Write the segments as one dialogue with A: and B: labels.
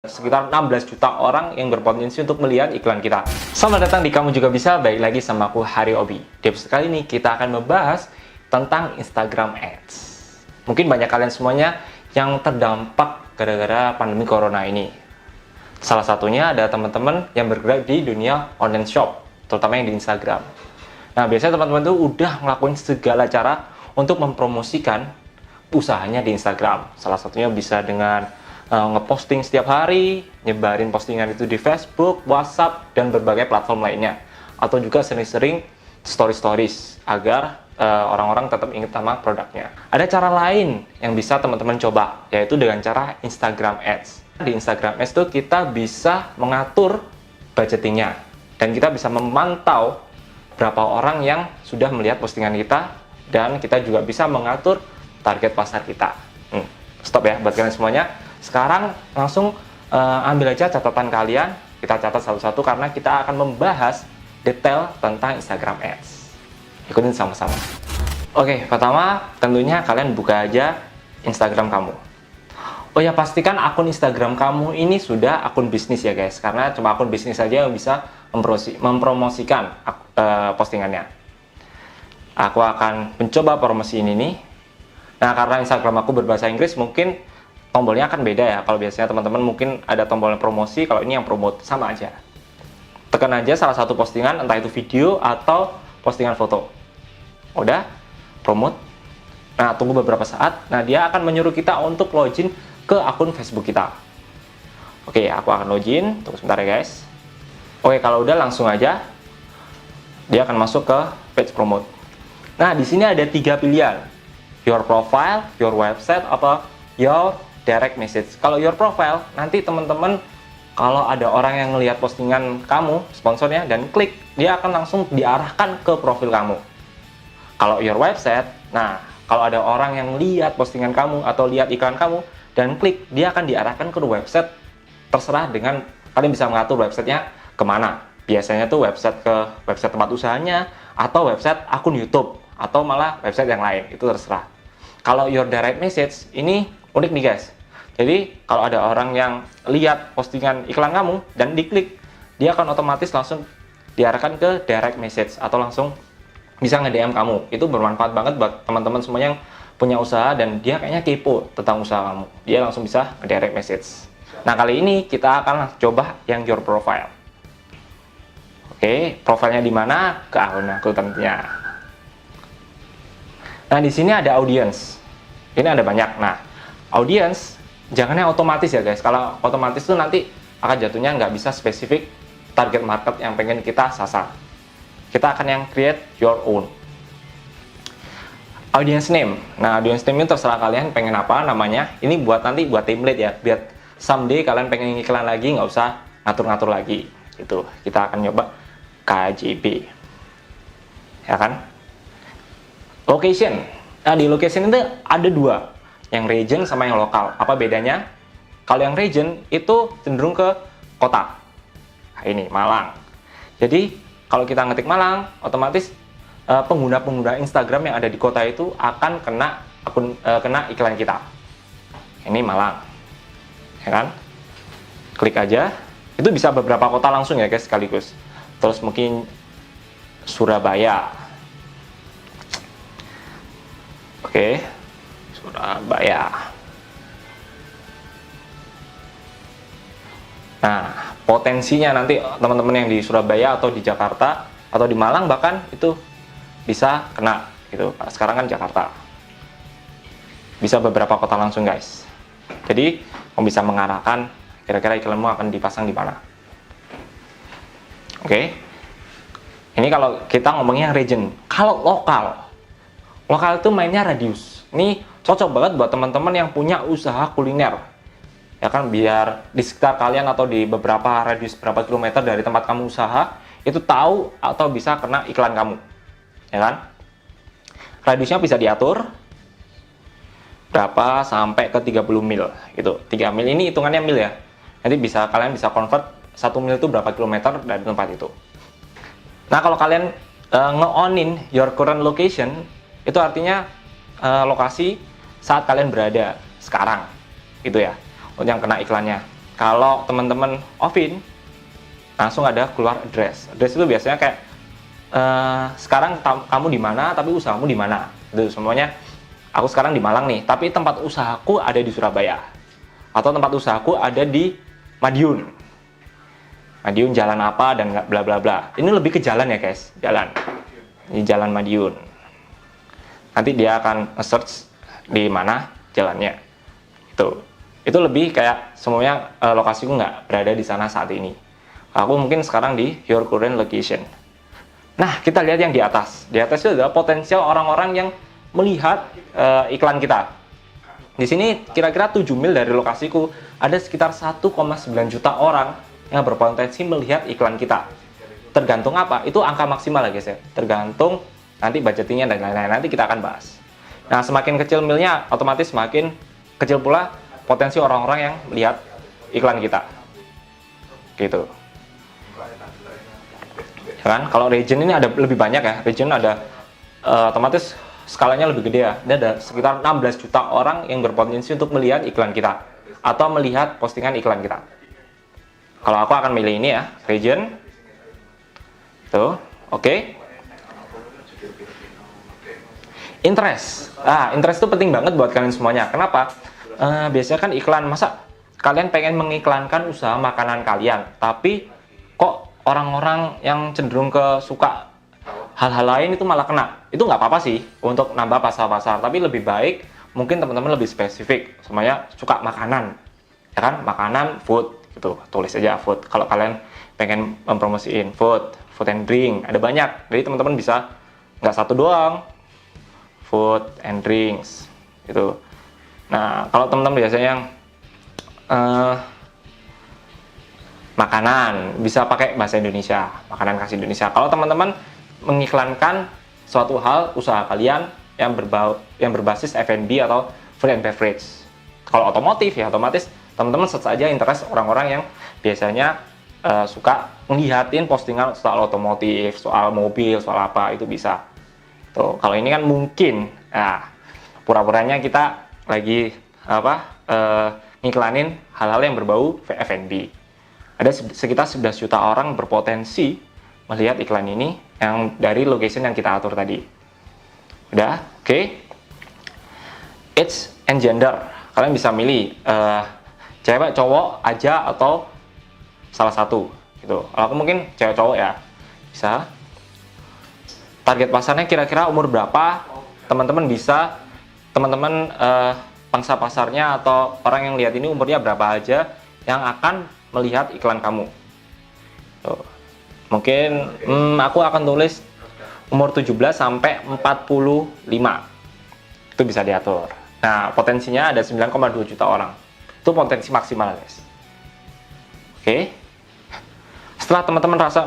A: sekitar 16 juta orang yang berpotensi untuk melihat iklan kita. Selamat datang di Kamu Juga Bisa, baik lagi sama aku Hari Obi. Di episode kali ini kita akan membahas tentang Instagram Ads. Mungkin banyak kalian semuanya yang terdampak gara-gara pandemi corona ini. Salah satunya ada teman-teman yang bergerak di dunia online shop, terutama yang di Instagram. Nah, biasanya teman-teman tuh udah ngelakuin segala cara untuk mempromosikan usahanya di Instagram. Salah satunya bisa dengan ngeposting setiap hari, nyebarin postingan itu di Facebook, WhatsApp, dan berbagai platform lainnya. Atau juga sering-sering stories agar orang-orang tetap ingat sama produknya. Ada cara lain yang bisa teman-teman coba, yaitu dengan cara Instagram Ads. Di Instagram Ads itu kita bisa mengatur budgetingnya, dan kita bisa memantau berapa orang yang sudah melihat postingan kita, dan kita juga bisa mengatur target pasar kita. Stop ya buat kalian semuanya. Sekarang langsung ambil aja catatan kalian, kita catat satu-satu karena kita akan membahas detail tentang Instagram Ads. Ikutin sama-sama. Oke, pertama tentunya kalian buka aja Instagram kamu. Oh ya, pastikan akun Instagram kamu ini sudah akun bisnis ya guys, karena cuma akun bisnis saja yang bisa mempromosikan postingannya. Aku akan mencoba promosi ini nih. Nah, karena Instagram aku berbahasa Inggris, mungkin tombolnya akan beda ya. Kalau biasanya teman-teman mungkin ada tombol promosi, kalau ini yang promote, sama aja. Tekan aja salah satu postingan, entah itu video atau postingan foto. Udah, promote. Nah, tunggu beberapa saat. Nah, dia akan menyuruh kita untuk login ke akun Facebook kita. Oke, aku akan login. Tunggu sebentar ya guys. Oke, kalau udah langsung aja dia akan masuk ke page promote. Nah, di sini ada 3 pilihan. Your profile, your website, atau your direct message. Kalau your profile, nanti teman-teman kalau ada orang yang ngelihat postingan kamu, sponsornya, dan klik, dia akan langsung diarahkan ke profil kamu. Kalau your website, nah, kalau ada orang yang lihat postingan kamu atau lihat iklan kamu dan klik, dia akan diarahkan ke website. Terserah dengan kalian bisa mengatur websitenya kemana. Biasanya tuh website ke website tempat usahanya, atau website akun YouTube, atau malah website yang lain, itu terserah. Kalau your direct message, ini unik nih guys. Jadi kalau ada orang yang lihat postingan iklan kamu dan diklik, dia akan otomatis langsung diarahkan ke direct message atau langsung bisa nge-DM kamu. Itu bermanfaat banget buat teman-teman semuanya yang punya usaha dan dia kayaknya kepo tentang usaha kamu. Dia langsung bisa nge-direct message. Nah, kali ini kita akan coba yang your profile. Oke, profilnya di mana? Ke akun aku tentunya. Nah, di sini ada audience. Ini ada banyak. Nah, audience jangannya otomatis ya guys. Kalau otomatis tuh nanti akan jatuhnya nggak bisa spesifik target market yang pengen kita sasar. Kita akan yang create your own audience name. Nah, audience name ini terserah kalian pengen apa namanya. Ini buat nanti buat template ya, biar someday kalian pengen iklan lagi nggak usah ngatur-ngatur lagi. Itu kita akan nyoba KJB, ya kan? Location. Nah, di location itu ada 2, yang region sama yang lokal. Apa bedanya? Kalau yang region itu cenderung ke kota. Nah, ini Malang. Jadi kalau kita ngetik Malang, otomatis pengguna-pengguna Instagram yang ada di kota itu akan kena iklan kita. Ini Malang, ya kan? Klik aja. Itu bisa beberapa kota langsung ya guys sekaligus. Terus mungkin Surabaya. Oke, Surabaya. Nah, potensinya nanti teman-teman yang di Surabaya atau di Jakarta atau di Malang bahkan itu bisa kena gitu. Sekarang kan Jakarta. Bisa beberapa kota langsung guys. Jadi, kamu bisa mengarahkan kira-kira iklanmu akan dipasang di mana. Oke. Ini kalau kita ngomongnya yang region. Kalau lokal itu mainnya radius. Ini cocok banget buat teman-teman yang punya usaha kuliner. Ya kan, biar di sekitar kalian atau di beberapa radius berapa kilometer dari tempat kamu usaha, itu tahu atau bisa kena iklan kamu. Ya kan? Radiusnya bisa diatur berapa sampai ke 30 mil gitu. 3 mil ini hitungannya mil ya. Nanti kalian bisa convert 1 mil itu berapa kilometer dari tempat itu. Nah, kalau kalian nge-onin your current location, itu artinya lokasi saat kalian berada sekarang, gitu ya, untuk yang kena iklannya. kalau teman-teman offin, langsung ada keluar address. Address itu biasanya kayak sekarang kamu di mana, tapi usahamu di mana. Itu semuanya. Aku sekarang di Malang nih, tapi tempat usahaku ada di Surabaya. Atau tempat usahaku ada di Madiun. Madiun jalan apa dan bla bla bla. Ini lebih ke jalan ya guys, jalan. Di Jalan Madiun. Nanti dia akan search di mana jalannya. Itu lebih kayak semuanya lokasiku nggak berada di sana saat ini. Aku mungkin sekarang di your current location. Nah, kita lihat yang di atas. Di atas itu adalah potensial orang-orang yang melihat iklan kita. Di sini kira-kira 7 mil dari lokasiku ada sekitar 1,9 juta orang yang berpotensi melihat iklan kita. Tergantung apa? Itu angka maksimal ya guys ya. Tergantung nanti budgetingnya dan lain-lain. Nanti kita akan bahas. Nah, semakin kecil milnya, otomatis semakin kecil pula potensi orang-orang yang melihat iklan kita. Gitu. Ya kan? Kalau region ini ada lebih banyak ya. Region ada otomatis skalanya lebih gede ya. Ini ada sekitar 16 juta orang yang berpotensi untuk melihat iklan kita atau melihat postingan iklan kita. Kalau aku akan milih ini ya, region. Tuh, oke. Interest. Interest itu penting banget buat kalian semuanya. Kenapa? Biasanya kan iklan, masa kalian pengen mengiklankan usaha makanan kalian, tapi kok orang-orang yang cenderung ke suka hal-hal lain itu malah kena. Itu nggak apa-apa sih untuk nambah pasar-pasar, tapi lebih baik mungkin teman-teman lebih spesifik, semuanya suka makanan, ya kan? Makanan, food, gitu. Tulis aja food. Kalau kalian pengen mempromosiin food and drink, ada banyak. Jadi teman-teman bisa nggak satu doang, food and drinks, gitu. Nah, kalau teman-teman biasanya yang makanan, bisa pakai bahasa Indonesia, makanan khas Indonesia. Kalau teman-teman mengiklankan suatu hal usaha kalian yang berbasis F&B atau food and beverage. Kalau otomotif ya otomatis teman-teman search saja interest orang-orang yang biasanya suka ngeliatin postingan soal otomotif, soal mobil, soal apa, itu bisa. Tuh, kalau ini kan mungkin pura-puranya kita lagi ngiklanin hal-hal yang berbau F&B. Ada sekitar 11 juta orang berpotensi melihat iklan ini yang dari location yang kita atur tadi. Udah, oke. Age and gender. Kalian bisa milih cewek, cowok aja atau salah satu gitu. Kalau aku mungkin cewek cowok ya. Bisa. Target pasarnya kira-kira umur berapa? Teman-teman bisa pangsa pasarnya atau orang yang lihat ini umurnya berapa aja yang akan melihat iklan kamu. Tuh. Mungkin aku akan tulis umur 17 sampai 45. Itu bisa diatur. Nah, potensinya ada 9,2 juta orang. Itu potensi maksimal, guys. Oke. Setelah teman-teman rasa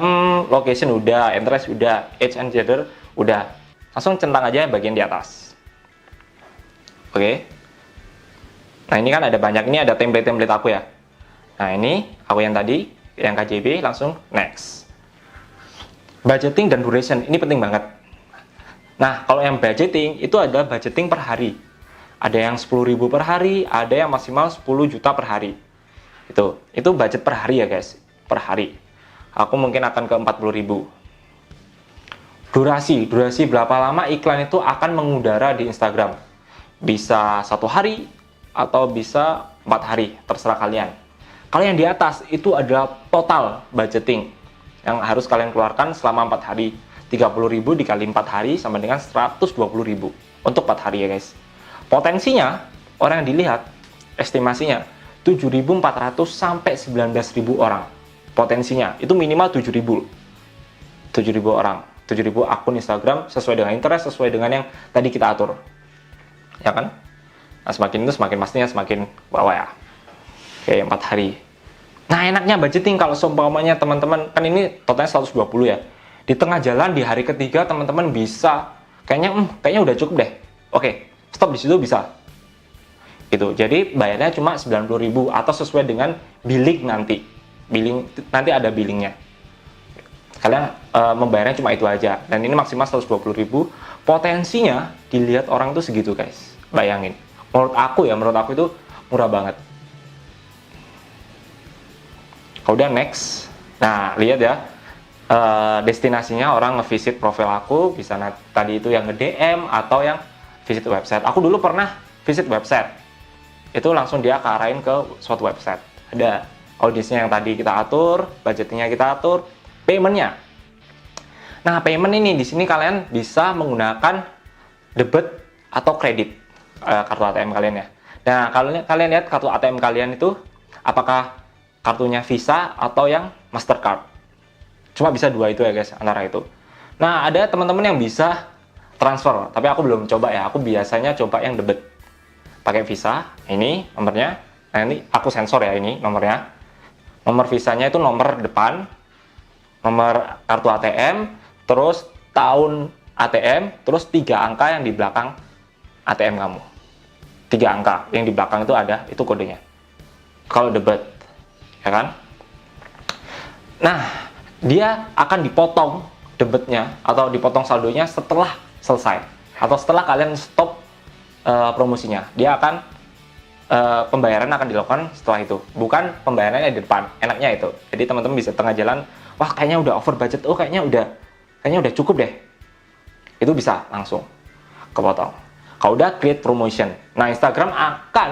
A: location udah, interest udah, age and gender udah, langsung centang aja bagian di atas. Oke. Nah, ini kan ada banyak, ini ada template-template aku ya. Nah, ini aku yang tadi, yang KJB, langsung next. Budgeting dan duration, ini penting banget. Nah, kalau yang budgeting, itu ada budgeting per hari. Ada yang 10.000 per hari, ada yang maksimal 10 juta per hari. Itu budget per hari ya guys, per hari. Aku mungkin akan ke 40.000. Durasi berapa lama iklan itu akan mengudara di Instagram. Bisa 1 hari, atau bisa 4 hari, terserah kalian. Kalau yang di atas, itu adalah total budgeting yang harus kalian keluarkan selama 4 hari. 30.000 dikali 4 hari sama dengan 120.000 untuk 4 hari ya guys. Potensinya, orang yang dilihat, estimasinya 7.400 sampai 19.000 orang. Potensinya, itu minimal 7.000 orang. 7.000 akun Instagram sesuai dengan interest, sesuai dengan yang tadi kita atur. Ya kan? Nah, semakin itu semakin pastinya semakin bawah ya. Oke, 4 hari. Nah, enaknya budgeting kalau seumpamanya teman-teman, kan ini totalnya 120 ya. Di tengah jalan di hari ketiga teman-teman bisa kayaknya udah cukup deh. Oke, stop di situ bisa. Gitu. Jadi bayarnya cuma 90.000 atau sesuai dengan billing nanti. Nanti ada billingnya. Kalian membayarnya cuma itu aja. Dan ini maksimal 120.000. Potensinya dilihat orang tuh segitu guys. Bayangin. Menurut aku itu murah banget. Kalau udah next, nah lihat ya, destinasinya orang ngevisit profil aku, bisa tadi itu yang nge-DM atau yang visit website. Aku dulu pernah visit website, itu langsung dia kearahin ke suatu website. Ada audiensnya yang tadi kita atur, budgetnya kita atur, paymentnya. Nah, payment ini di sini kalian bisa menggunakan debit atau kredit kartu ATM kalian ya. Nah, kalau kalian lihat kartu ATM kalian itu apakah kartunya Visa atau yang Mastercard. Cuma bisa dua itu ya guys, antara itu. Nah, ada teman-teman yang bisa transfer, tapi aku belum coba ya. Aku biasanya coba yang debit. Pakai Visa, ini nomornya. Nah, ini aku sensor ya, ini nomornya. Nomor Visanya itu nomor depan, nomor kartu ATM, terus tahun ATM, terus 3 angka yang di belakang ATM kamu. 3 angka yang di belakang itu ada, itu kodenya. Kalau debit, ya kan? Nah, dia akan dipotong debitnya atau dipotong saldonya setelah selesai atau setelah kalian stop promosinya. Dia akan pembayaran akan dilakukan setelah itu, bukan pembayarannya di depan. Enaknya itu. Jadi teman-teman bisa tengah jalan, wah kayaknya udah over budget, oh kayaknya udah cukup deh. Itu bisa langsung kepotong. Kalau udah create promotion, nah Instagram akan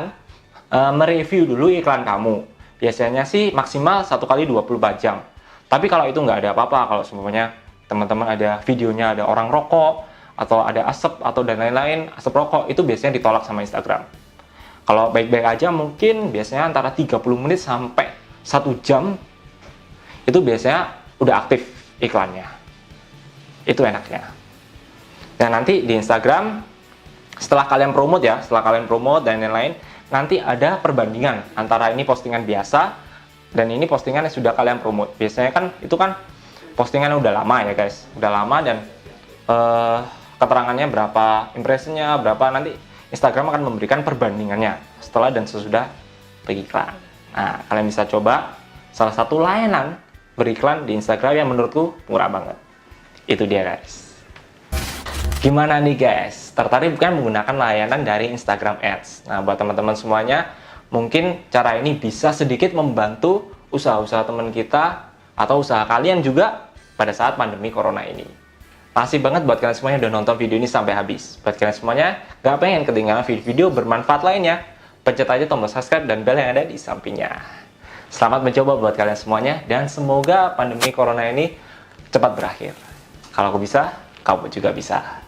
A: mereview dulu iklan kamu. Biasanya sih maksimal 1 kali 24 jam. Tapi kalau itu nggak ada apa-apa, kalau semuanya teman-teman ada videonya, ada orang rokok, atau ada asap, atau dan lain-lain, asap rokok, itu biasanya ditolak sama Instagram. Kalau baik-baik aja mungkin biasanya antara 30 menit sampai 1 jam, itu biasanya udah aktif iklannya. Itu enaknya. Dan nanti di Instagram, setelah kalian promote ya, setelah kalian promote dan lain-lain, nanti ada perbandingan antara ini postingan biasa dan ini postingan yang sudah kalian promote. Biasanya kan itu kan postingan udah lama ya guys, udah lama dan keterangannya berapa, impressionnya berapa, nanti Instagram akan memberikan perbandingannya setelah dan sesudah beriklan. Nah, kalian bisa coba salah satu layanan beriklan di Instagram yang menurutku murah banget. Itu dia guys. Gimana nih guys? Tertarik bukan menggunakan layanan dari Instagram Ads? Nah, buat teman-teman semuanya, mungkin cara ini bisa sedikit membantu usaha-usaha teman kita atau usaha kalian juga pada saat pandemi corona ini. Makasih banget buat kalian semuanya udah nonton video ini sampai habis. Buat kalian semuanya, gak pengen ketinggalan video-video bermanfaat lainnya, pencet aja tombol subscribe dan bel yang ada di sampingnya. Selamat mencoba buat kalian semuanya, dan semoga pandemi corona ini cepat berakhir. Kalau aku bisa, kamu juga bisa.